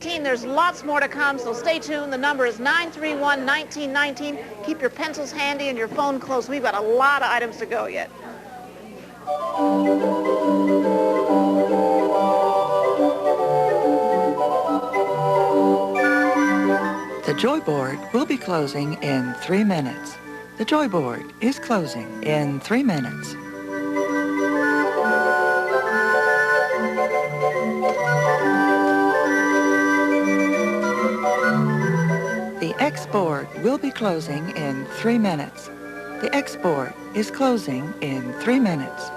There's lots more to come, so stay tuned. The number is 931-1919. Keep your pencils handy and your phone close. We've got a lot of items to go yet. The Joy Board will be closing in 3 minutes. The Joy Board is closing in 3 minutes. The X board will be closing in 3 minutes. The X board is closing in 3 minutes.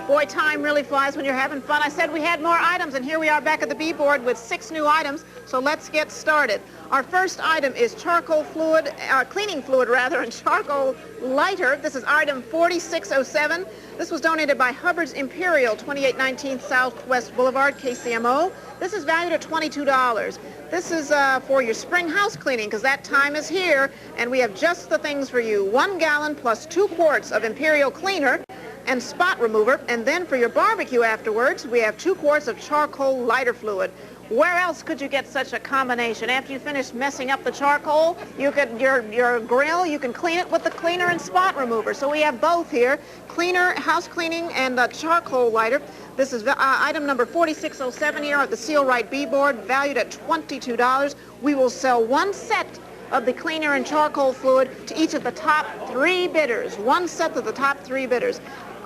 Boy, time really flies when you're having fun. I said we had more items, and here we are back at the B board with 6 new items, so let's get started. Our first item is charcoal fluid, cleaning fluid rather, and charcoal lighter. This is item 4607. This was donated by Hubbard's Imperial, 2819 Southwest Boulevard, KCMO. This is valued at $22. This is for your spring house cleaning, because that time is here, and we have just the things for you. 1 gallon plus 2 quarts of Imperial cleaner and spot remover, and then for your barbecue afterwards, we have 2 quarts of charcoal lighter fluid. Where else could you get such a combination? After you finish messing up the charcoal, you could your grill, you can clean it with the cleaner and spot remover. So we have both here, cleaner, house cleaning, and charcoal lighter. This is item number 4607 here at the Seal Right B board, valued at $22. We will sell 1 set of the cleaner and charcoal fluid to each of the top 3 bidders. 1 set of the top 3 bidders.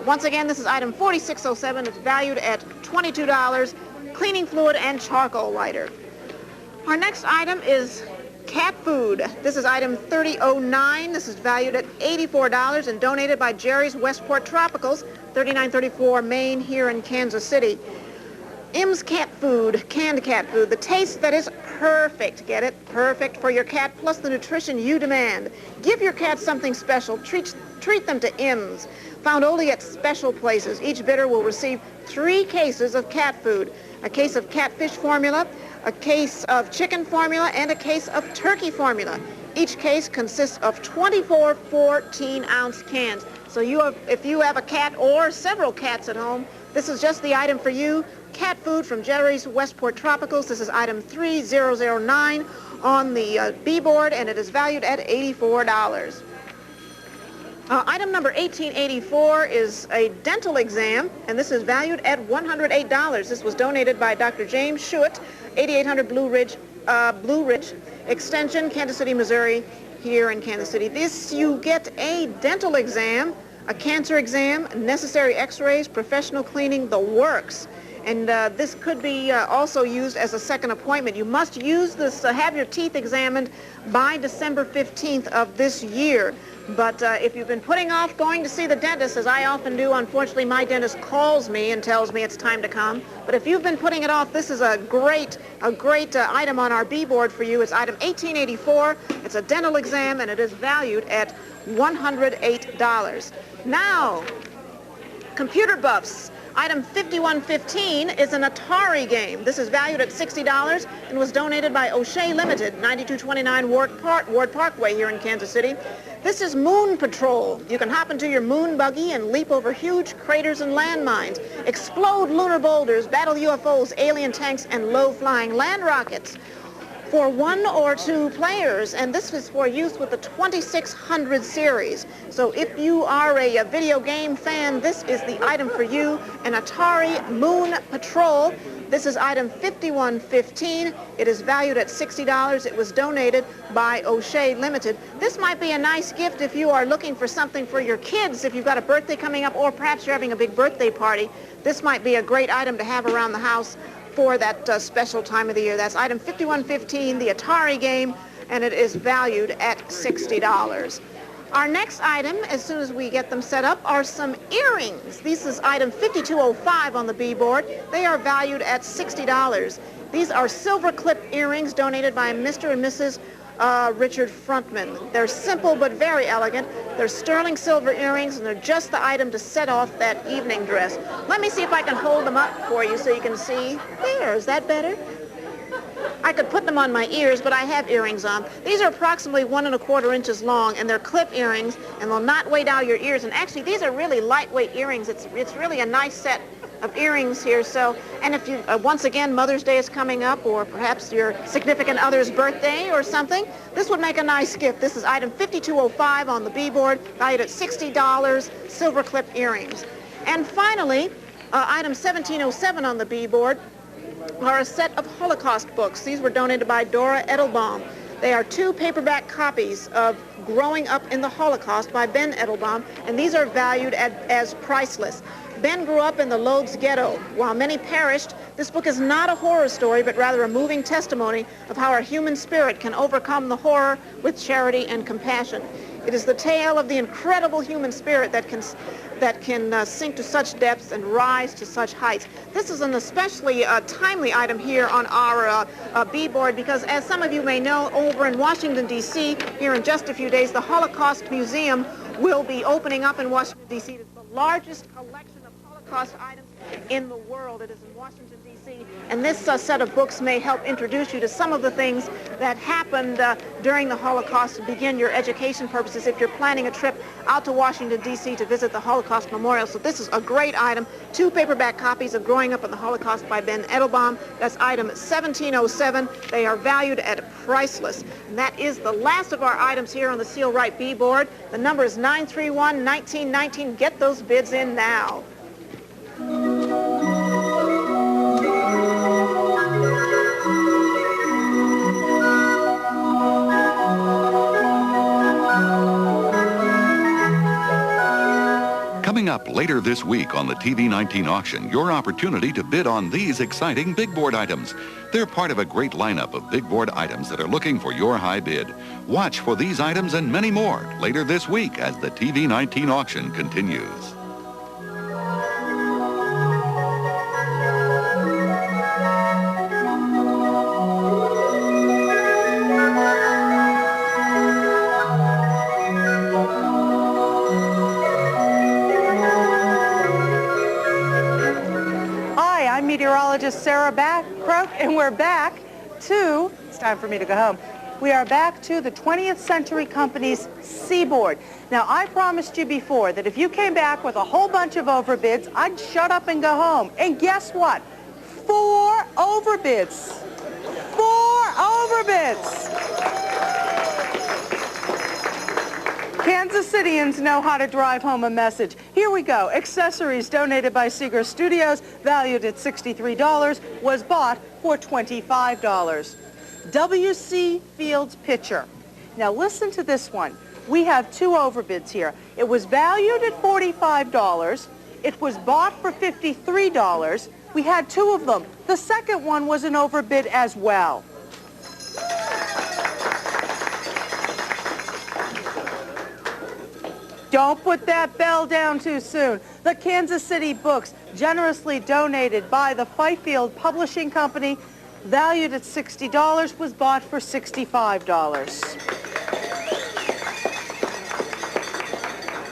Once again, this is item 4607. It's valued at $22, cleaning fluid and charcoal lighter. Our next item is cat food. This is item 3009. This is valued at $84 and donated by Jerry's Westport Tropicals, 3934 Main here in Kansas City. M's cat food, canned cat food, the taste that is perfect, get it? Perfect for your cat, plus the nutrition you demand. Give your cat something special. Treat them to M's. Found only at special places. Each bidder will receive 3 cases of cat food. A case of catfish formula, a case of chicken formula, and a case of turkey formula. Each case consists of 24 14-ounce cans. So if you have a cat or several cats at home, this is just the item for you. Cat food from Jerry's Westport Tropicals. This is item 3009 on the B board, and it is valued at $84. Item number 1884 is a dental exam, and this is valued at $108. This was donated by Dr. James Schuett, 8800 Blue Ridge Extension, Kansas City, Missouri, here in Kansas City. This, you get a dental exam, a cancer exam, necessary x-rays, professional cleaning, the works. And this could be also used as a second appointment. You must use this, have your teeth examined by December 15th of this year. But if you've been putting off going to see the dentist, as I often do, unfortunately my dentist calls me and tells me it's time to come. But if you've been putting it off, this is a great item on our B board for you. It's item 1884. It's a dental exam, and it is valued at $108. Now, computer buffs. Item 5115 is an Atari game. This is valued at $60 and was donated by O'Shea Limited, 9229 Ward Parkway here in Kansas City. This is Moon Patrol. You can hop into your moon buggy and leap over huge craters and landmines, explode lunar boulders, battle UFOs, alien tanks, and low-flying land rockets for 1 or 2 players, and this is for use with the 2600 series. So if you are a video game fan, this is the item for you, an Atari Moon Patrol. This is item 5115. It is valued at $60. It was donated by O'Shea Limited. This might be a nice gift if you are looking for something for your kids, if you've got a birthday coming up, or perhaps you're having a big birthday party. This might be a great item to have around the house for that special time of the year. That's item 5115, the Atari game, and it is valued at $60. Our next item, as soon as we get them set up, are some earrings. This is item 5205 on the B board. They are valued at $60. These are silver clip earrings donated by Mr. and Mrs. Richard Frontman. They're simple but very elegant. They're sterling silver earrings, and they're just the item to set off that evening dress. Let me see if I can hold them up for you so you can see. There, is that better? I could put them on my ears, but I have earrings on. These are approximately 1 1/4 inches long, and they're clip earrings, and they'll not weigh down your ears. And actually, these are really lightweight earrings. It's really a nice set of earrings here. So, and if you, once again, Mother's Day is coming up, or perhaps your significant other's birthday or something, this would make a nice gift. This is item 5205 on the B-board, valued at $60, silver clip earrings. And finally, item 1707 on the B-board are a set of Holocaust books. These were donated by Dora Edelbaum. They are 2 paperback copies of Growing Up in the Holocaust by Ben Edelbaum, and these are valued as priceless. Ben grew up in the Lodz ghetto. While many perished, this book is not a horror story, but rather a moving testimony of how our human spirit can overcome the horror with charity and compassion. It is the tale of the incredible human spirit that can sink to such depths and rise to such heights. This is an especially timely item here on our B-board because, as some of you may know, over in Washington, D.C., here in just a few days, the Holocaust Museum will be opening up in Washington, D.C. It's the largest collection of Holocaust items in the world. It is in Washington, D.C., and this set of books may help introduce you to some of the things that happened during the Holocaust and begin your education purposes if you're planning a trip out to Washington, D.C. to visit the Holocaust Memorial. So this is a great item. 2 paperback copies of Growing Up in the Holocaust by Ben Edelbaum. That's item 1707. They are valued at priceless. And that is the last of our items here on the Seal Right B board. The number is 931-1919. Get those bids in now. Coming up later this week on the TV19 auction, your opportunity to bid on these exciting big board items. They're part of a great lineup of big board items that are looking for your high bid. Watch for these items and many more later this week as the TV19 auction continues. Meteorologist Sarah Croak, and we're back to, it's time for me to go home, we are back to the 20th Century Company's Seaboard. Now, I promised you before that if you came back with a whole bunch of overbids, I'd shut up and go home. And guess what? 4 overbids. 4 overbids. Kansas Cityans know how to drive home a message. Here we go. Accessories donated by Seeger Studios, valued at $63, was bought for $25. W.C. Fields pitcher. Now listen to this one. We have 2 overbids here. It was valued at $45. It was bought for $53. We had 2 of them. The second one was an overbid as well. Don't put that bell down too soon. The Kansas City books, generously donated by the Fifield Publishing Company, valued at $60, was bought for $65.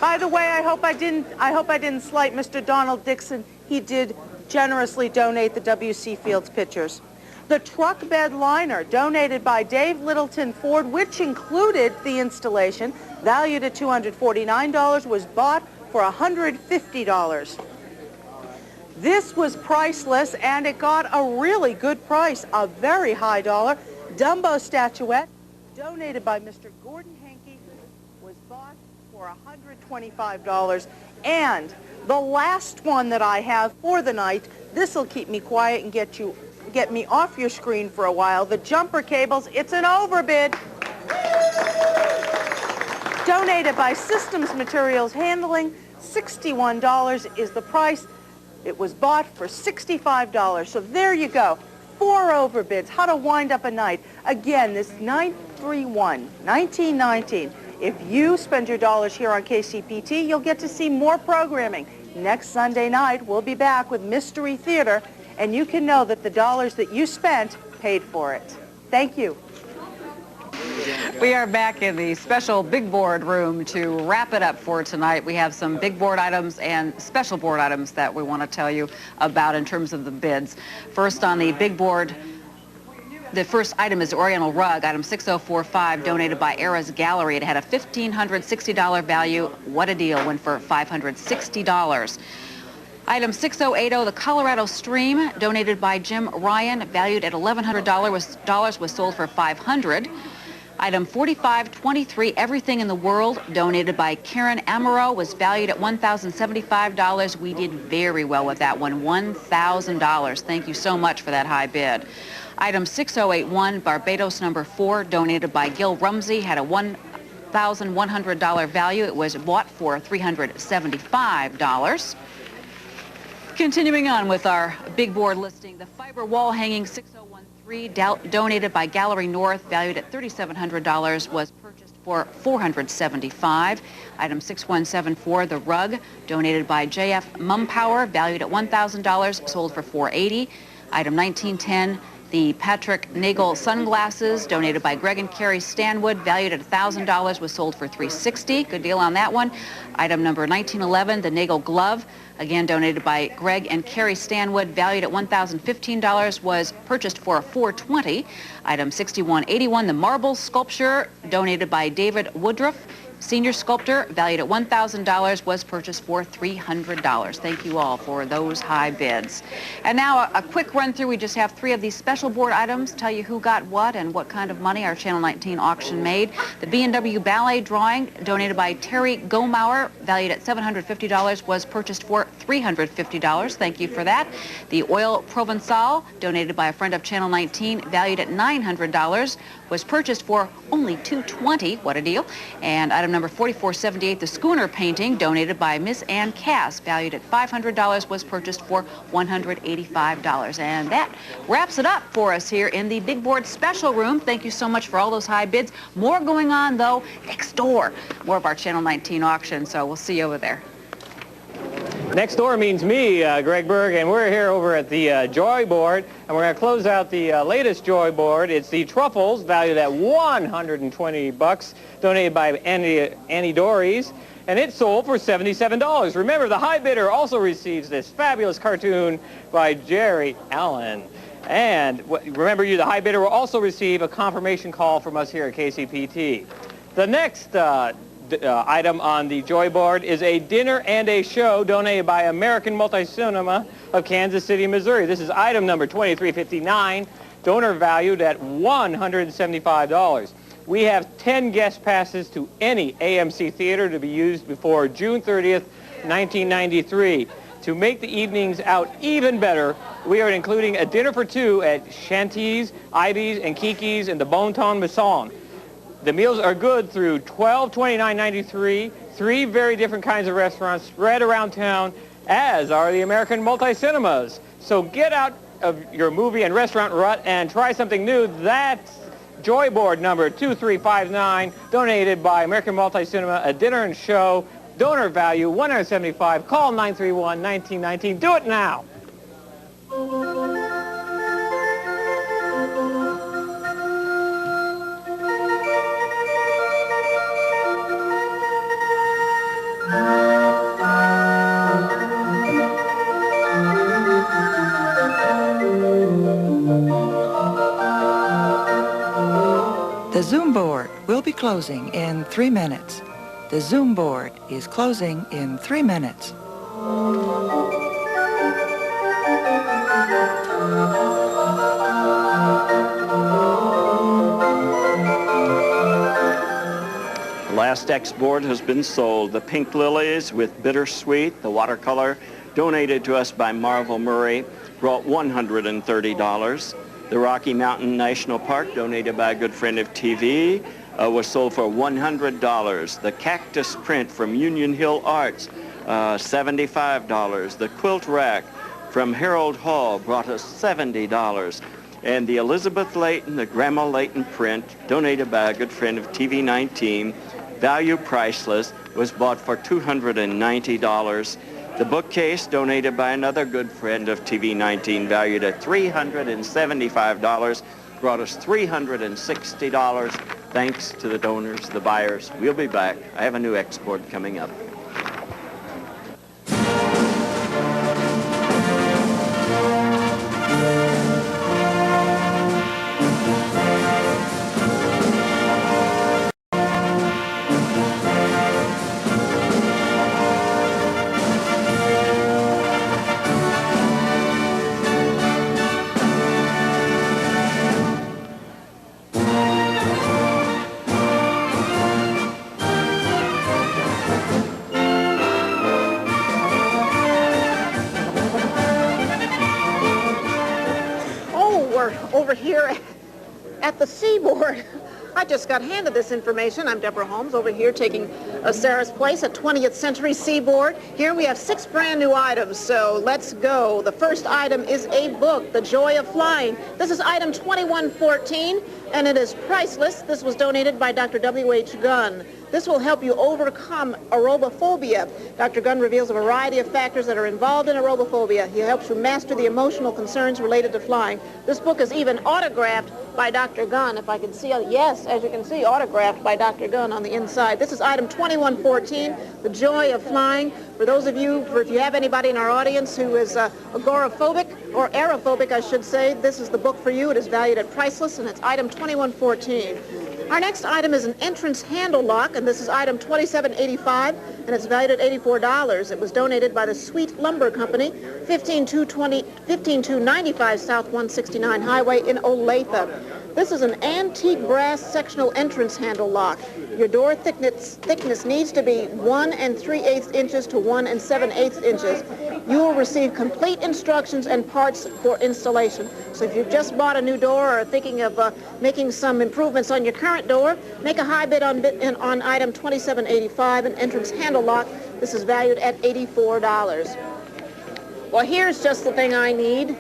By the way, I hope I didn't slight Mr. Donald Dixon. He did generously donate the W.C. Fields pictures. The truck bed liner, donated by Dave Littleton Ford, which included the installation, valued at $249, was bought for $150. This was priceless, and it got a really good price, a very high dollar. Dumbo statuette, donated by Mr. Gordon Henke, was bought for $125. And the last one that I have for the night, this will keep me quiet and get me off your screen for a while. The jumper cables, it's an overbid. Donated by Systems Materials Handling, $61 is the price. It was bought for $65. So there you go. 4 overbids. How to wind up a night. Again, this 931-1919. If you spend your dollars here on KCPT, you'll get to see more programming. Next Sunday night, we'll be back with Mystery Theater, and you can know that the dollars that you spent paid for it. Thank you. We are back in the special big board room to wrap it up for tonight. We have some big board items and special board items that we want to tell you about in terms of the bids. First on the big board, The first item is the Oriental rug, item 6045, donated by Era's Gallery. It had a $1,560 value. What a deal, went for $560. Item 6080, the Colorado Stream, donated by Jim Ryan, valued at $1,100, was sold for $500. Item 4523, Everything in the World, donated by Karen Amaro, was valued at $1,075. We did very well with that one, $1,000. Thank you so much for that high bid. Item 6081, Barbados number 4, donated by Gil Rumsey, had a $1,100 value. It was bought for $375. Continuing on with our big board listing, the fiber wall hanging 6013, donated by Gallery North, valued at $3,700, was purchased for $475. Item 6174, the rug, donated by JF Mumpower, valued at $1,000, sold for $480. Item 1910, the Patrick Nagel sunglasses, donated by Greg and Carrie Stanwood, valued at $1,000, was sold for $360. Good deal on that one. Item number 1911, the Nagel glove, again donated by Greg and Carrie Stanwood, valued at $1,015, was purchased for $420. Item 6181, the marble sculpture, donated by David Woodruff, senior sculptor, valued at $1,000, was purchased for $300. Thank you all for those high bids. And now a quick run through. We just have 3 of these special board items, tell you who got what and what kind of money our Channel 19 auction made. The B&W Ballet drawing, donated by Terry Gomauer, valued at $750, was purchased for $350. Thank you for that. The Oil Provençal, donated by a friend of Channel 19, valued at $900, was purchased for only $220. What a deal. And item number 4478, the Schooner painting, donated by Miss Ann Cass, valued at $500, was purchased for $185. And that wraps it up for us here in the big board special room. Thank you so much for all those high bids. More going on, though, next door. More of our Channel 19 auction, so we'll see you over there. Next door means me, Greg Berg, and we're here over at the Joy Board, and we're going to close out the latest Joy Board. It's the Truffles, valued at $120, donated by Annie Dories, and it sold for $77. Remember, the high bidder also receives this fabulous cartoon by Jerry Allen. And remember, the high bidder will also receive a confirmation call from us here at KCPT. The next item on the Joy Board is a dinner and a show donated by American Multi-Cinema of Kansas City, Missouri. This is item number 2359, donor valued at $175. We have 10 guest passes to any AMC theater to be used before June 30th, 1993. To make the evenings out even better, we are including a dinner for 2 at Shanty's, Ivy's, and Kiki's in the Bonton Maison. The meals are good through $1229.93, 3 very different kinds of restaurants spread around town, as are the American Multi-Cinemas. So get out of your movie and restaurant rut and try something new. That's Joy Board number 2359, donated by American Multi-Cinema, a dinner and show, donor value $175. Call 931-1919. Do it now. The Zoom board will be closing in 3 minutes. The Zoom board is closing in 3 minutes. The last X board has been sold. The Pink Lilies with Bittersweet, the watercolor, donated to us by Marvel Murray, brought $130. The Rocky Mountain National Park, donated by a good friend of TV, was sold for $100. The Cactus print from Union Hill Arts, $75. The quilt rack from Harold Hall brought us $70. And the Elizabeth Layton, the Grandma Layton print, donated by a good friend of TV 19, value priceless, was bought for $290. The bookcase, donated by another good friend of TV 19, valued at $375, brought us $360. Thanks to the donors, the buyers. We'll be back. I have a new export coming up. board. I just got handed this information. I'm Deborah Holmes over here taking Sarah's place at 20th Century Seaboard. Here we have 6 brand new items, so let's go. The first item is a book, The Joy of Flying. This is item 2114, and it is priceless. This was donated by Dr. W.H. Gunn. This will help you overcome aerobophobia. Dr. Gunn reveals a variety of factors that are involved in aerobophobia. He helps you master the emotional concerns related to flying. This book is even autographed by Dr. Gunn. If I can see, yes, as you can see, autographed by Dr. Gunn on the inside. This is item 2114, The Joy of Flying. For those of you, if you have anybody in our audience who is agoraphobic, or aerophobic, I should say, this is the book for you. It is valued at priceless, and it's item 2114. Our next item is an entrance handle lock, and this is item 2785, and it's valued at $84. It was donated by the Sweet Lumber Company, 15295 South 169 Highway in Olathe. This is an antique brass sectional entrance handle lock. Your door thickness needs to be 1 3/8 inches to 1 7/8 inches. You will receive complete instructions and parts for installation. So if you've just bought a new door or are thinking of making some improvements on your current door, make a high bid on item 2785, an entrance handle lock. This is valued at $84. Well, here's just the thing I need.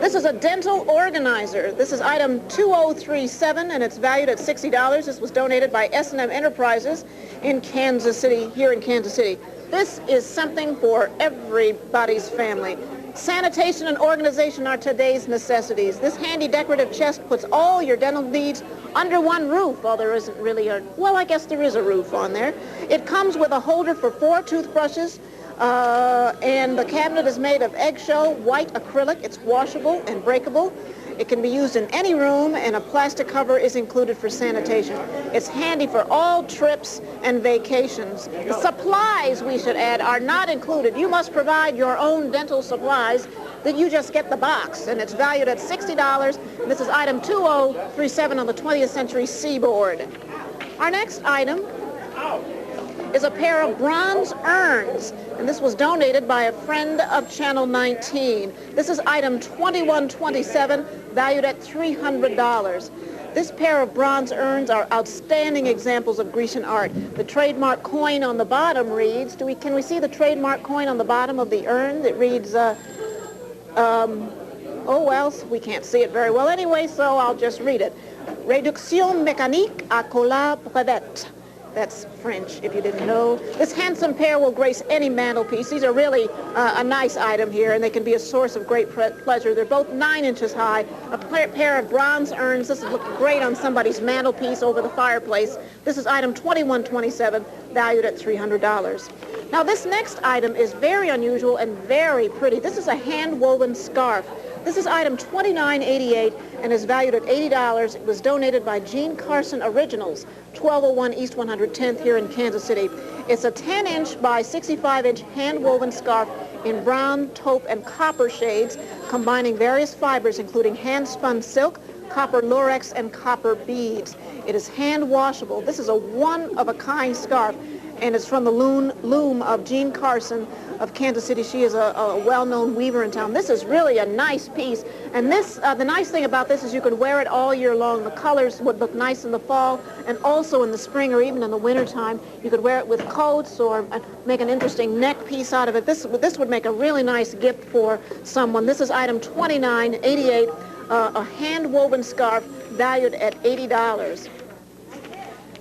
This is a dental organizer. This is item 2037, and it's valued at $60. This was donated by S&M Enterprises in Kansas City, here in Kansas City. This is something for everybody's family. Sanitation and organization are today's necessities. This handy decorative chest puts all your dental needs under one roof. Well, there isn't really well, I guess there is a roof on there. It comes with a holder for 4 toothbrushes, and the cabinet is made of eggshell white acrylic. It's washable and breakable. It can be used in any room, and a plastic cover is included for sanitation. It's handy for all trips and vacations. The supplies, we should add, are not included. You must provide your own dental supplies. Then you just get the box, and it's valued at $60. And this is item 2037 on the 20th Century Seaboard. Our next item is a pair of bronze urns, and this was donated by a friend of Channel 19. This is item 2127, valued at $300. This pair of bronze urns are outstanding examples of Grecian art. The trademark coin on the bottom reads, can we see the trademark coin on the bottom of the urn? It reads, oh well, we can't see it very well anyway, so I'll just read it. Réduction mécanique à cola brevet. That's French, if you didn't know. This handsome pair will grace any mantelpiece. These are really a nice item here, and they can be a source of great pleasure. They're both 9 inches high, a pair of bronze urns. This would look great on somebody's mantelpiece over the fireplace. This is item 2127, valued at $300. Now, this next item is very unusual and very pretty. This is a hand-woven scarf. This is item 2988 and is valued at $80. It was donated by Gene Carson Originals, 1201 East 110th here in Kansas City. It's a 10-inch by 65-inch hand-woven scarf in brown, taupe, and copper shades, combining various fibers including hand-spun silk, copper lurex, and copper beads. It is hand-washable. This is a one-of-a-kind scarf, and it's from the loom of Gene Carson of Kansas City. She is a well-known weaver in town. This is really a nice piece, and this the nice thing about this is you could wear it all year long. The colors would look nice in the fall and also in the spring or even in the wintertime. You could wear it with coats or make an interesting neck piece out of it. This would make a really nice gift for someone. This is item 2988, a hand-woven scarf valued at $80.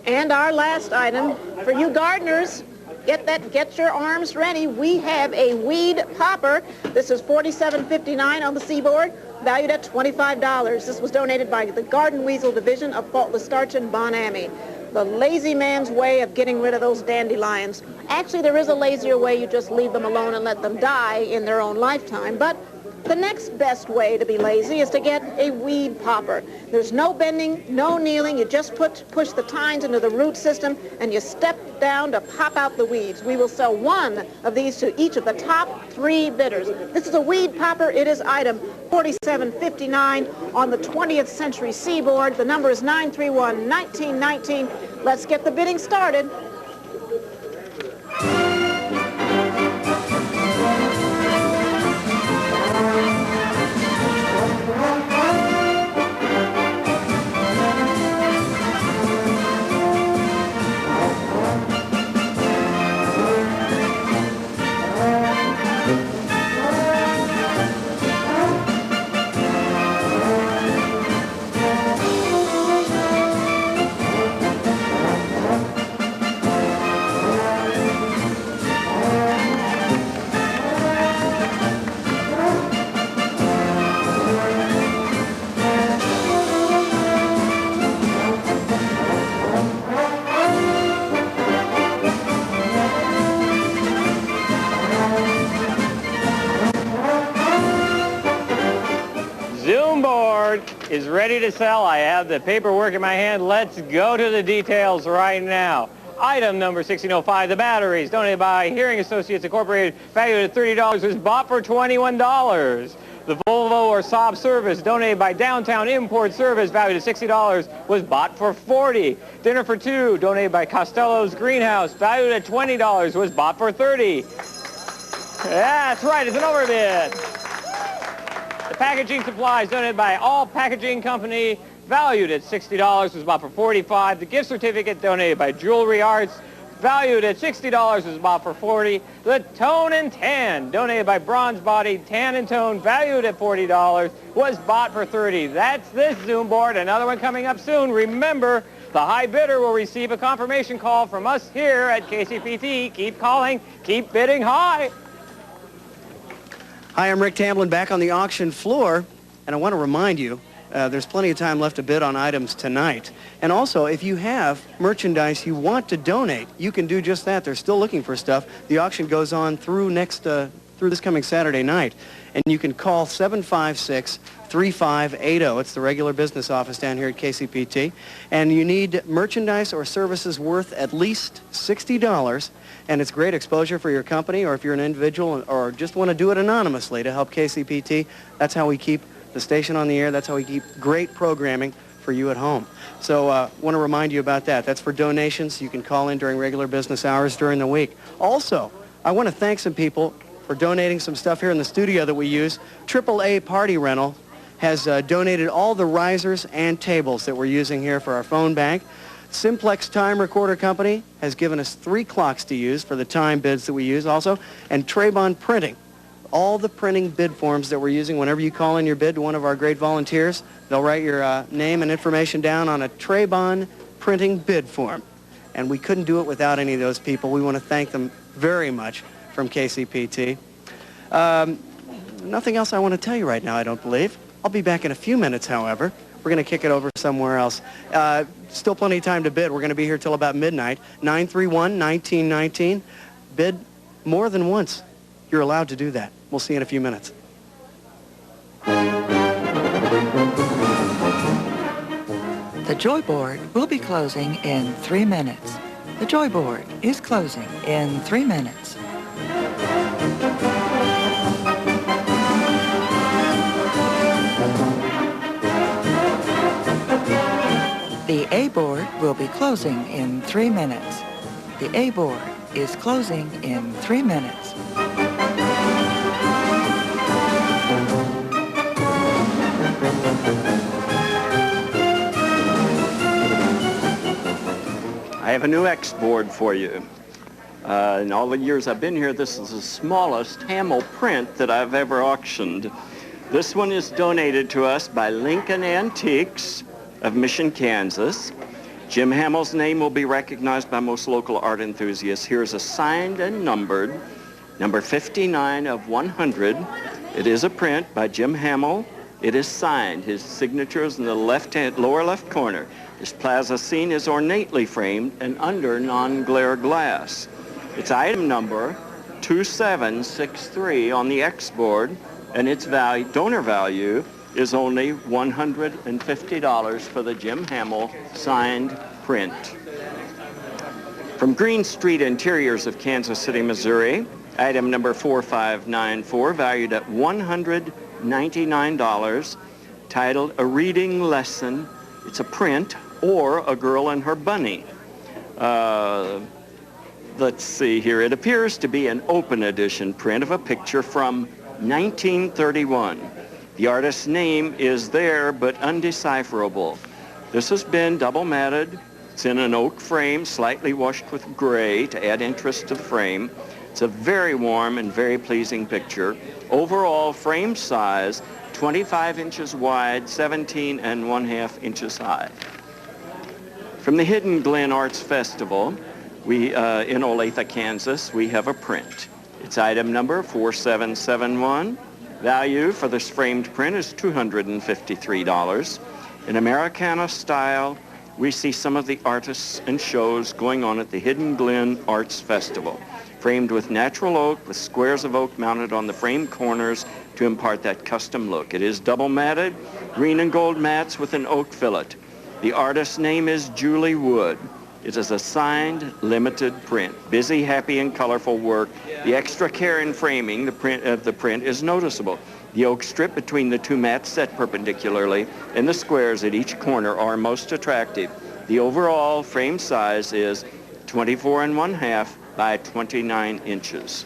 And our last item, for you gardeners, get your arms ready. We have a weed popper. This is $47.59 on the Seaboard, valued at $25. This was donated by the Garden Weasel Division of Faultless Starch in Bonami. The lazy man's way of getting rid of those dandelions. Actually, there is a lazier way. You just leave them alone and let them die in their own lifetime. But the next best way to be lazy is to get a weed popper. There's no bending, no kneeling. You just push the tines into the root system and you step down to pop out the weeds. We will sell one of these to each of the top 3 bidders. This is a weed popper. It is item 4759 on the 20th Century Seaboard. The number is 931-1919. Let's get the bidding started. ready to sell. I have the paperwork in my hand. Let's go to the details right now. Item number 1605, the batteries, donated by Hearing Associates Incorporated, valued at $30, was bought for $21. The Volvo or Saab service, donated by Downtown Import Service, valued at $60, was bought for $40. Dinner for two, donated by Costello's Greenhouse, valued at $20, was bought for $30. That's right, it's an overbid. The packaging supplies, donated by All Packaging Company, valued at $60, was bought for $45. The gift certificate, donated by Jewelry Arts, valued at $60, was bought for $40. The Tone and Tan, donated by Bronze Body Tan and Tone, valued at $40, was bought for $30. That's this Zoom board. Another one coming up soon. Remember, the high bidder will receive a confirmation call from us here at KCPT. Keep calling, keep bidding high. Hi, I'm Rick Tamblin back on the auction floor, and I want to remind you there's plenty of time left to bid on items tonight. And also, if you have merchandise you want to donate, you can do just that. They're still looking for stuff. The auction goes on through this coming Saturday night. And you can call 756-3580. It's the regular business office down here at KCPT. And you need merchandise or services worth at least $60. And it's great exposure for your company, or if you're an individual or just want to do it anonymously to help KCPT. That's how we keep the station on the air. That's how we keep great programming for you at home. So I want to remind you about that. That's for donations. You can call in during regular business hours during the week. Also, I want to thank some people for donating some stuff here in the studio that we use. AAA Party Rental has donated all the risers and tables that we're using here for our phone bank. Simplex Time Recorder Company has given us 3 clocks to use for the time bids that we use also. And Trabon Printing. All the printing bid forms that we're using. Whenever you call in your bid to one of our great volunteers, they'll write your name and information down on a Trabon printing bid form. And we couldn't do it without any of those people. We want to thank them very much from KCPT. Nothing else I want to tell you right now, I don't believe. I'll be back in a few minutes, however. We're going to kick it over somewhere else. Still plenty of time to bid. We're going to be here till about midnight. 931-1919. Bid more than once. You're allowed to do that. We'll see you in a few minutes. The Joy Board will be closing in 3 minutes. The Joy Board is closing in 3 minutes. The A Board will be closing in 3 minutes. The A Board is closing in 3 minutes. I have a new X board for you. In all the years I've been here, this is the smallest Hamill print that I've ever auctioned. This one is donated to us by Lincoln Antiques of Mission, Kansas. Jim Hamill's name will be recognized by most local art enthusiasts. Here's a signed and numbered, number 59 of 100. It is a print by Jim Hamill. It is signed. His signature is in the lower left corner. This plaza scene is ornately framed and under non-glare glass. It's item number 2763 on the X board, and its value, donor value, is only $150 for the Jim Hamill signed print. From Green Street Interiors of Kansas City, Missouri, item number 4594, valued at $199, titled A Reading Lesson. It's a print, or A Girl and Her Bunny. Let's see here. It appears to be an open edition print of a picture from 1931. The artist's name is there, but undecipherable. This has been double matted. It's in an oak frame, slightly washed with gray to add interest to the frame. It's a very warm and very pleasing picture. Overall frame size, 25 inches wide, 17 1/2 inches high. From the Hidden Glen Arts Festival, in Olathe, Kansas, we have a print. It's item number 4771. Value for this framed print is $253. An Americana style we see some of the artists and shows going on at the Hidden Glen Arts Festival. Framed with natural oak, with squares of oak mounted on the frame corners to impart that custom look. It is double matted, green and gold mats with an oak fillet. The artist's name is Julie Wood. It is a signed, limited print. Busy, happy, and colorful work. The extra care in framing the print is noticeable. The oak strip between the two mats set perpendicularly, and the squares at each corner are most attractive. The overall frame size is 24 1/2 by 29 inches.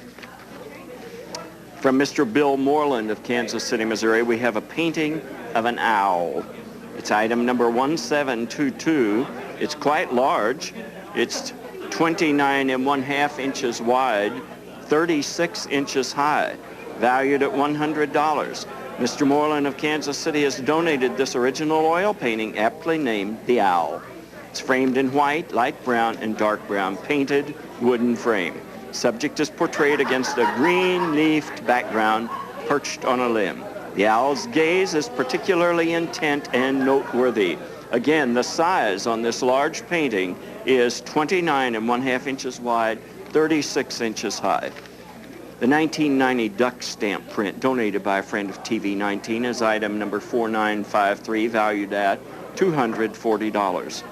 From Mr. Bill Moreland of Kansas City, Missouri, we have a painting of an owl. It's item number 1722. It's quite large. It's 29 1/2 inches wide, 36 inches high, valued at $100. Mr. Moreland of Kansas City has donated this original oil painting, aptly named The Owl. It's framed in white, light brown, and dark brown, painted wooden frame. Subject is portrayed against a green-leafed background perched on a limb. The owl's gaze is particularly intent and noteworthy. Again, the size on this large painting is 29 1/2 inches wide, 36 inches high. The 1990 duck stamp print donated by a friend of TV19 is item number 4953, valued at $240.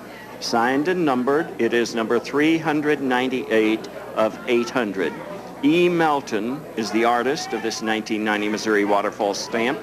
Signed and numbered, it is number 398 of 800. E. Melton is the artist of this 1990 Missouri waterfowl stamp.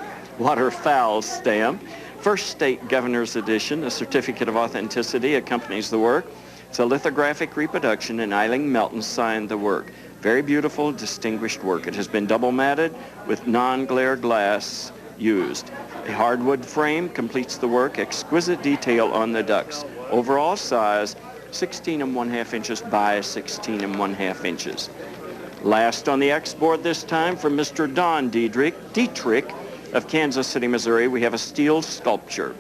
First State Governor's Edition, a certificate of authenticity accompanies the work. It's a lithographic reproduction, and Eileen Melton signed the work. Very beautiful, distinguished work. It has been double matted with non-glare glass used. A hardwood frame completes the work, exquisite detail on the ducks. Overall size, 16 1/2 inches by 16 1/2 inches. Last on the X board this time from Mr. Don Dietrich of Kansas City, Missouri, we have a steel sculpture.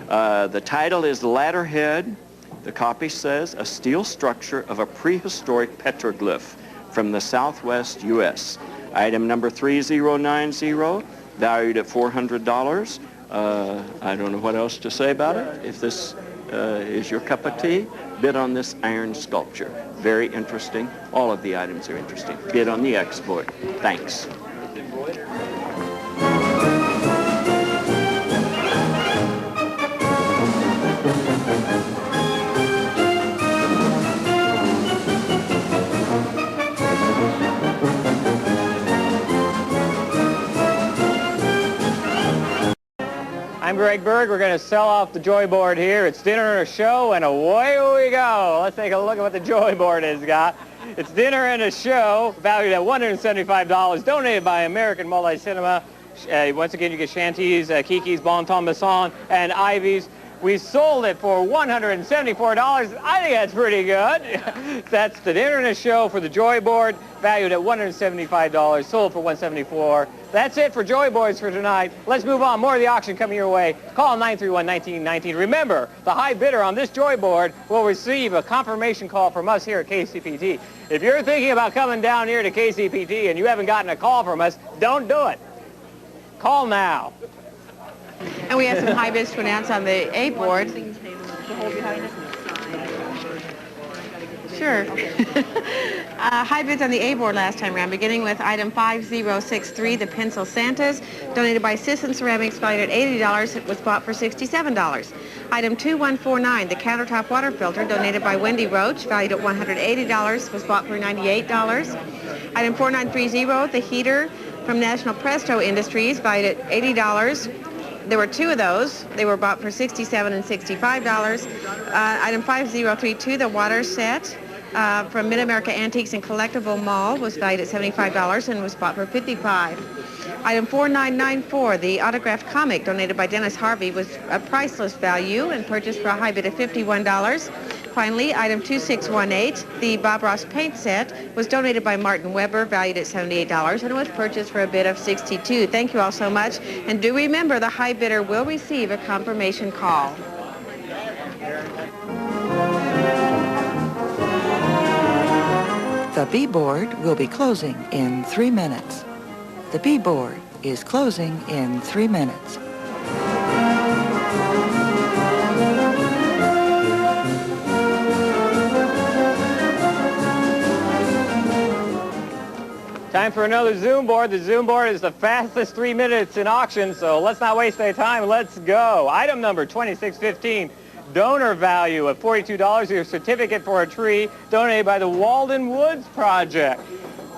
The title is Ladderhead. The copy says, a steel structure of a prehistoric petroglyph from the southwest U.S. Item number 3090, valued at $400. I don't know what else to say about it. If this is your cup of tea, bid on this iron sculpture. Very interesting. All of the items are interesting. Bid on the X board. Thanks. I'm Greg Berg. We're going to sell off the Joy Board here. It's dinner and a show, and away we go. Let's take a look at what the Joy Board has got. It's dinner and a show, valued at $175, donated by American Multi-Cinema. Once again, you get Shanties, Kiki's, Bon Ton Basson, and Ivy's. We sold it for $174. I think that's pretty good. That's the dinner and a show for the Joy Board, valued at $175, sold for $174. That's it for Joy Boards for tonight. Let's move on. More of the auction coming your way. Call 931-1919. Remember, the high bidder on this Joy Board will receive a confirmation call from us here at KCPT. If you're thinking about coming down here to KCPT and you haven't gotten a call from us, don't do it. Call now. And we have some high bids to announce on the A board. Sure. High bids on the A board last time around, beginning with item 5063, the Pencil Santas, donated by Sisson Ceramics, valued at $80. It was bought for $67. Item 2149, the countertop water filter, donated by Wendy Roach, valued at $180, was bought for $98. Item 4930, the heater from National Presto Industries, valued at $80. There were two of those. They were bought for $67 and $65. Item 5032, the water set from Mid-America Antiques and Collectible Mall, was valued at $75 and was bought for $55. Item 4994, the autographed comic donated by Dennis Harvey, was a priceless value and purchased for a high bid of $51. Finally, item 2618, the Bob Ross paint set, was donated by Martin Weber, valued at $78, and was purchased for a bid of $62. Thank you all so much. And do remember, the high bidder will receive a confirmation call. The B board will be closing in 3 minutes. The B board is closing in 3 minutes. Time for another Zoom board. The Zoom board is the fastest 3 minutes in auction, so let's not waste any time. Let's go. Item number 2615, donor value of $42, your certificate for a tree donated by the Walden Woods Project.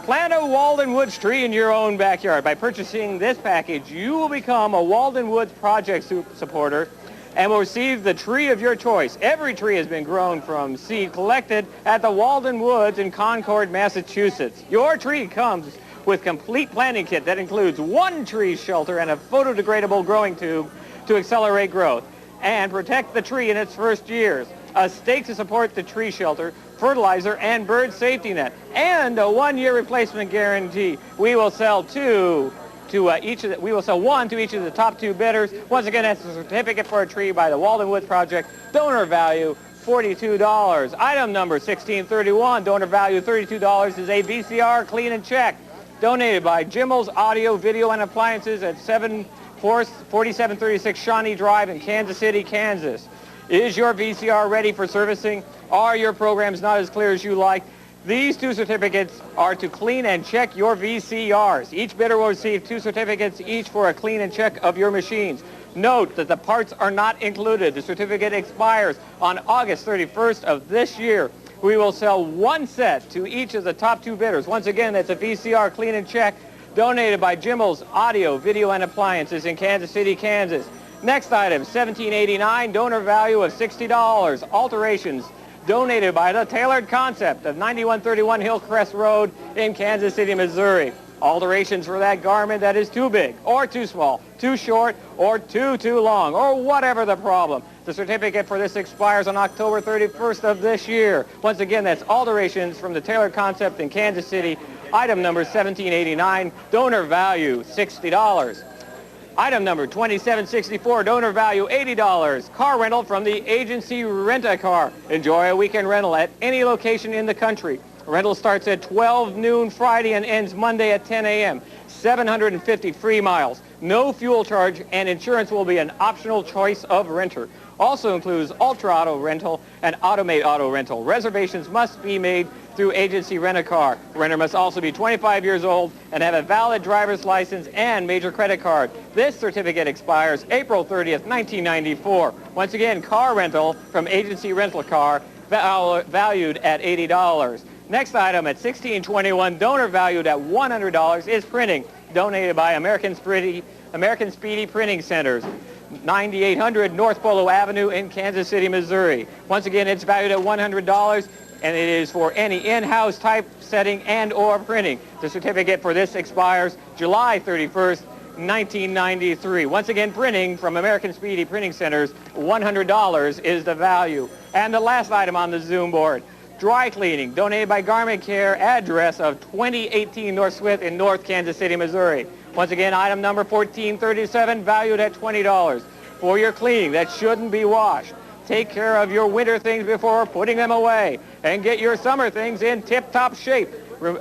Plant a Walden Woods tree in your own backyard. By purchasing this package, you will become a Walden Woods Project supporter and will receive the tree of your choice. Every tree has been grown from seed collected at the Walden Woods in Concord, Massachusetts. Your tree comes with complete planting kit that includes 1 tree shelter and a photodegradable growing tube to accelerate growth and protect the tree in its first years, a stake to support the tree shelter, fertilizer, and bird safety net, and a 1-year replacement guarantee. We will sell one to each of the top 2 bidders. Once again, that's a certificate for a tree by the Walden Woods Project. Donor value $42. Item number 1631, donor value $32, is a VCR clean and check donated by Jimmel's Audio, Video, and Appliances at 4736 Shawnee Drive in Kansas City, Kansas. Is your VCR ready for servicing? Are your programs not as clear as you like? These 2 certificates are to clean and check your VCRs. Each bidder will receive 2 certificates each for a clean and check of your machines. Note that the parts are not included. The certificate expires on August 31st of this year. We will sell 1 set to each of the top 2 bidders. Once again, that's a VCR clean and check donated by Jimmel's Audio, Video, and Appliances in Kansas City, Kansas. Next item, 1789, donor value of $60. Alterations donated by the Tailored Concept of 9131 Hillcrest Road in Kansas City, Missouri. Alterations for that garment that is too big or too small, too short or too long, or whatever the problem. The certificate for this expires on October 31st of this year. Once again, that's alterations from the Tailored Concept in Kansas City. Item number 1789, donor value $60. Item number 2764, donor value $80. Car rental from the agency Rent-A-Car. Enjoy a weekend rental at any location in the country. Rental starts at 12 noon Friday and ends Monday at 10 a.m. 750 free miles. No fuel charge, and insurance will be an optional choice of renter. Also includes Ultra Auto Rental and Automate Auto Rental. Reservations must be made through agency Rent-A-Car. Renter must also be 25 years old and have a valid driver's license and major credit card. This certificate expires April 30th, 1994. Once again, car rental from agency Rental Car, valued at $80. Next item at 1621, donor valued at $100, is printing, donated by American Speedy Printing Centers, 9800 North Polo Avenue in Kansas City, Missouri. Once again, it's valued at $100, and it is for any in-house typesetting and or printing. The certificate for this expires July 31st, 1993. Once again, printing from American Speedy Printing Centers, $100 is the value. And the last item on the Zoom board, dry cleaning, donated by Garment Care, address of 2018 North Swift in North Kansas City, Missouri. Once again, item number 1437, valued at $20. For your cleaning that shouldn't be washed, take care of your winter things before putting them away, and get your summer things in tip-top shape.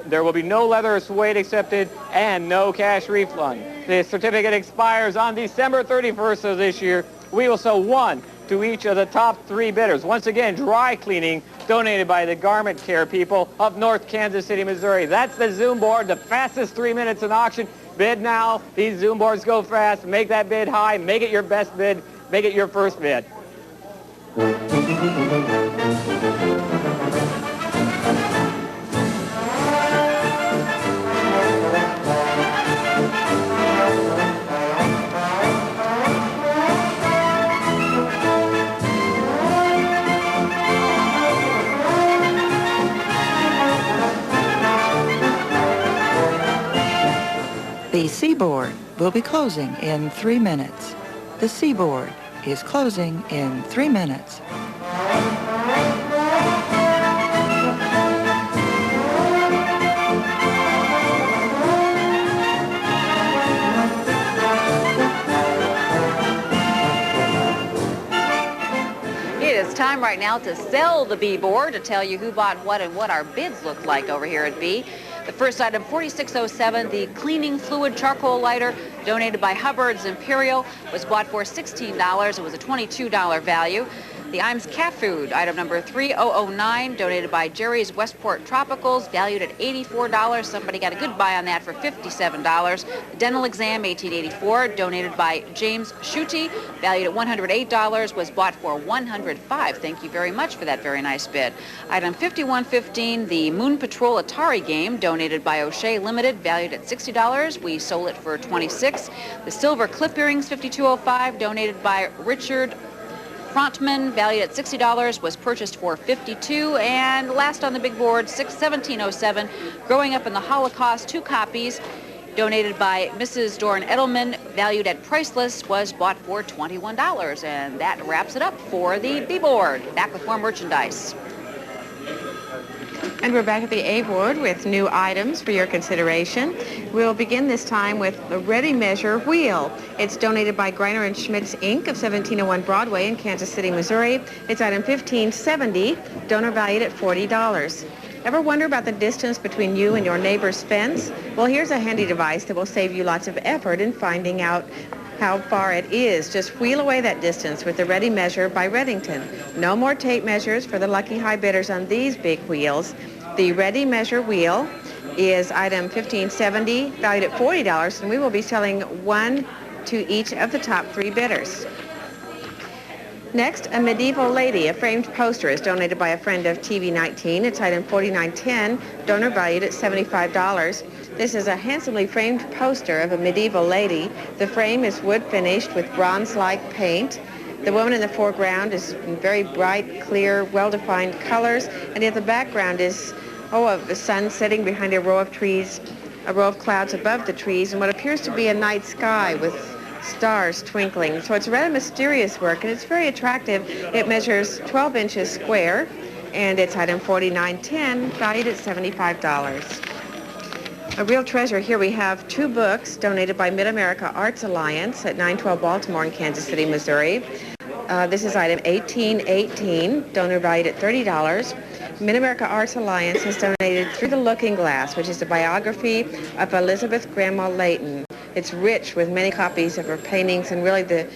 There will be no leather or suede accepted and no cash refund. The certificate expires on December 31st of this year. We will sell 1 to each of the top 3 bidders. Once again, dry cleaning donated by the Garment Care people of North Kansas City, Missouri. That's the Zoom board, the fastest 3 minutes in auction. Bid now. These Zoom boards go fast. Make that bid high. Make it your best bid. Make it your first bid. The C-board will be closing in 3 minutes. The C-board is closing in 3 minutes. It is time right now to sell the B board, to tell you who bought what and what our bids look like over here at B. The first item, 4607, the cleaning fluid charcoal lighter, donated by Hubbard's Imperial, was bought for $16. It was a $22 value. The Imes Cat Food, item number 3009, donated by Jerry's Westport Tropicals, valued at $84. Somebody got a good buy on that for $57. The Dental Exam, 1884, donated by James Schutte, valued at $108, was bought for $105. Thank you very much for that very nice bid. Item 5115, the Moon Patrol Atari game, donated by O'Shea Limited, valued at $60. We sold it for $26. The Silver Clip Earrings, 5205, donated by Richard Frontman, valued at $60, was purchased for $52. And last on the big board, 1707, Growing Up in the Holocaust, 2 copies, donated by Mrs. Dorn Edelman, valued at priceless, was bought for $21. And that wraps it up for the B board. Back with more merchandise. And we're back at the A board with new items for your consideration. We'll begin this time with the Ready Measure Wheel. It's donated by Greiner and Schmitz Inc. of 1701 Broadway in Kansas City, Missouri. It's item 1570, donor valued at $40. Ever wonder about the distance between you and your neighbor's fence? Well, here's a handy device that will save you lots of effort in finding out how far it is. Just wheel away that distance with the Ready Measure by Redington. No more tape measures for the lucky high bidders on these big wheels. The Ready Measure wheel is item 1570, valued at $40, and we will be selling 1 to each of the top 3 bidders. Next, a medieval lady, a framed poster, is donated by a friend of TV19. It's item 4910, donor valued at $75. This is a handsomely framed poster of a medieval lady. The frame is wood finished with bronze-like paint. The woman in the foreground is in very bright, clear, well-defined colors, and yet the background is, the sun setting behind a row of trees, a row of clouds above the trees, and what appears to be a night sky with stars twinkling. So it's rather mysterious work, and it's very attractive. It measures 12 inches square, and it's item 4910, valued at $75. A real treasure. Here we have 2 books donated by Mid-America Arts Alliance at 912 Baltimore in Kansas City, Missouri. This is item 1818, donor valued at $30. Mid-America Arts Alliance has donated Through the Looking Glass, which is a biography of Elizabeth Grandma Layton. It's rich with many copies of her paintings and really the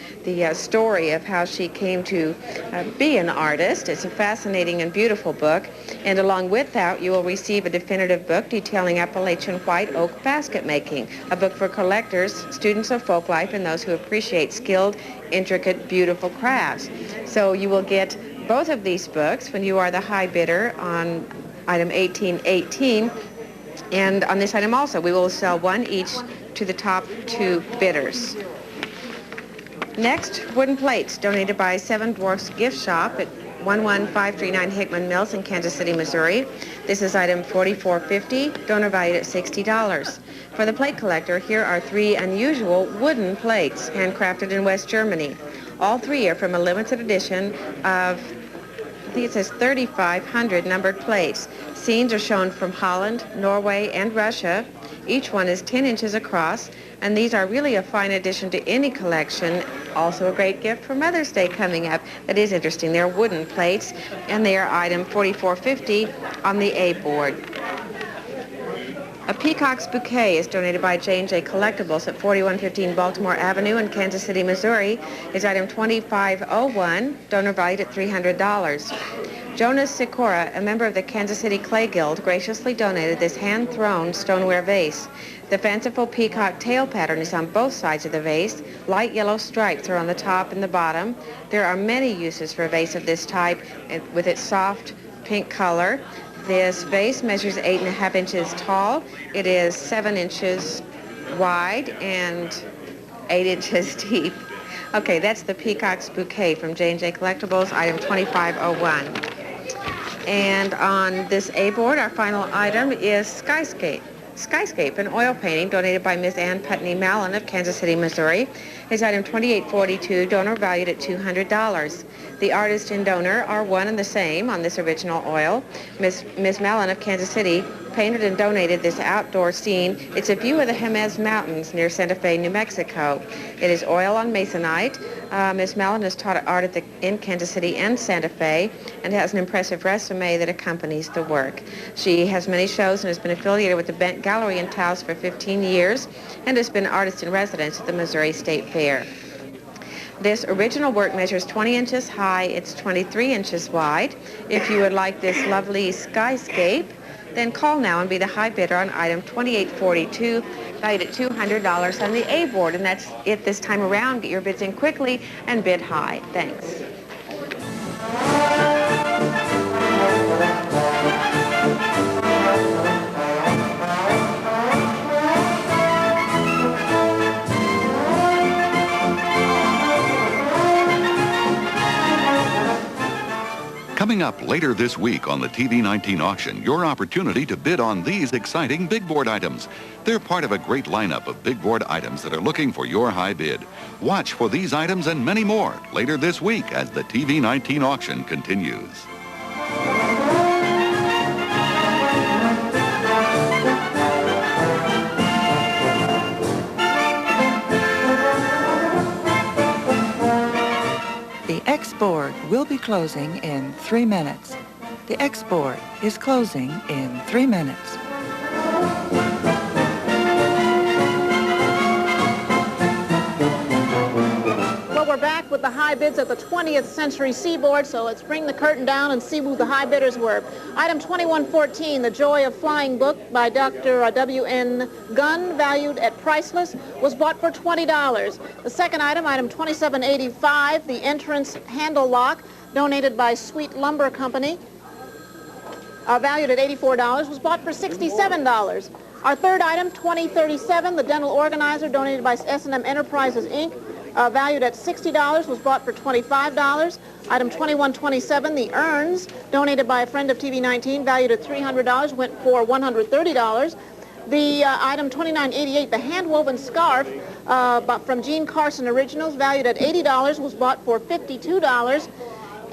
story of how she came to be an artist. It's a fascinating and beautiful book. And along with that, you will receive a definitive book detailing Appalachian white oak basket making, a book for collectors, students of folk life, and those who appreciate skilled, intricate, beautiful crafts. So you will get both of these books when you are the high bidder on item 1818. And on this item also, we will sell 1 each to the top 2 bidders. Next, wooden plates donated by Seven Dwarfs Gift Shop at 11539 Hickman Mills in Kansas City, Missouri. This is item 4450, donor valued at $60. For the plate collector, here are 3 unusual wooden plates handcrafted in West Germany. All 3 are from a limited edition of, I think it says 3,500 numbered plates. Scenes are shown from Holland, Norway, and Russia. Each one is 10 inches across, and these are really a fine addition to any collection. Also a great gift for Mother's Day coming up. That is interesting. They're wooden plates, and they are item 4450 on the A board. A peacock's bouquet is donated by J&J Collectibles at 4115 Baltimore Avenue in Kansas City, Missouri. It's item 2501, donor valued at $300. Jonas Sikora, a member of the Kansas City Clay Guild, graciously donated this hand-thrown stoneware vase. The fanciful peacock tail pattern is on both sides of the vase. Light yellow stripes are on the top and the bottom. There are many uses for a vase of this type with its soft pink color. This vase measures 8.5 inches tall. It is 7 inches wide and 8 inches deep. Okay, that's the Peacock's Bouquet from J&J Collectibles, item 2501. And on this A board, our final item is Skyscape. Skyscape, an oil painting donated by Miss Ann Putney Mallon of Kansas City, Missouri, is item 2842, donor valued at $200. The artist and donor are one and the same on this original oil. Miss Mallon of Kansas City painted and donated this outdoor scene. It's a view of the Jemez Mountains near Santa Fe, New Mexico. It is oil on masonite. Miss Mallon has taught art in Kansas City and Santa Fe and has an impressive resume that accompanies the work. She has many shows and has been affiliated with the Bent Gallery in Taos for 15 years and has been artist in residence at the Missouri State Fair. This original work measures 20 inches high. It's 23 inches wide. If you would like this lovely skyscape, then call now and be the high bidder on item 2842, valued at $200 on the A board. And that's it this time around. Get your bids in quickly and bid high. Thanks. Coming up later this week on the TV19 auction, your opportunity to bid on these exciting big board items. They're part of a great lineup of big board items that are looking for your high bid. Watch for these items and many more later this week as the TV19 auction continues. The X board will be closing in 3 minutes. The X board is closing in 3 minutes. Well, we're back with the high bids at the 20th Century Seaboard, so let's bring the curtain down and see who the high bidders were. Item 2114, The Joy of Flying book by Dr. W.N. Gunn, valued at priceless, was bought for $20. The second item, item 2785, The Entrance Handle Lock, donated by Sweet Lumber Company, valued at $84, was bought for $67. Our third item, 2037, The Dental Organizer, donated by S&M Enterprises, Inc., valued at $60, was bought for $25. Item 2127, The Urns, donated by a friend of TV19, valued at $300, went for $130. The item 2988, The Hand-Woven Scarf from Gene Carson Originals, valued at $80, was bought for $52.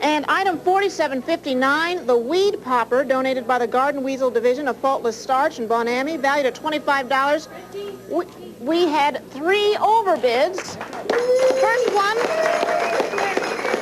And item 4759, The Weed Popper, donated by the Garden Weasel Division of Faultless Starch in Bonami, valued at $25. We had 3 overbids.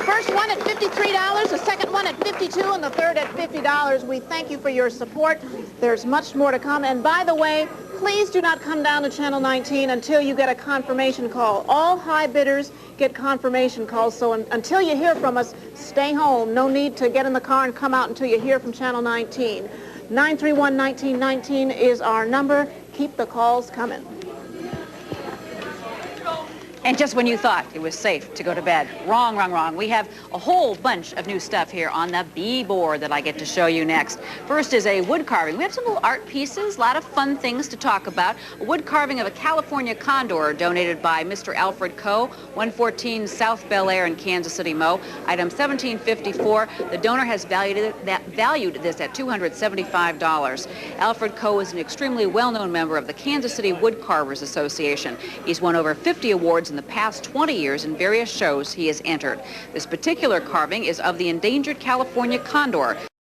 First one at $53, the second one at $52, and the third at $50. We thank you for your support. There's much more to come. And by the way, please do not come down to Channel 19 until you get a confirmation call. All high bidders get confirmation calls, so until you hear from us, stay home. No need to get in the car and come out until you hear from Channel 19. 931-1919 is our number. Keep the calls coming. And just when you thought it was safe to go to bed, wrong, wrong, wrong. We have a whole bunch of new stuff here on the B board that I get to show you next. First is a wood carving. We have some little art pieces, a lot of fun things to talk about. A wood carving of a California condor donated by Mr. Alfred Coe, 114 South Bel Air in Kansas City, Mo. Item 1754. The donor has valued this at $275. Alfred Coe is an extremely well-known member of the Kansas City Wood Carvers Association. He's won over 50 awards in the past 20 years in various shows he has entered. This particular carving is of the endangered California condor.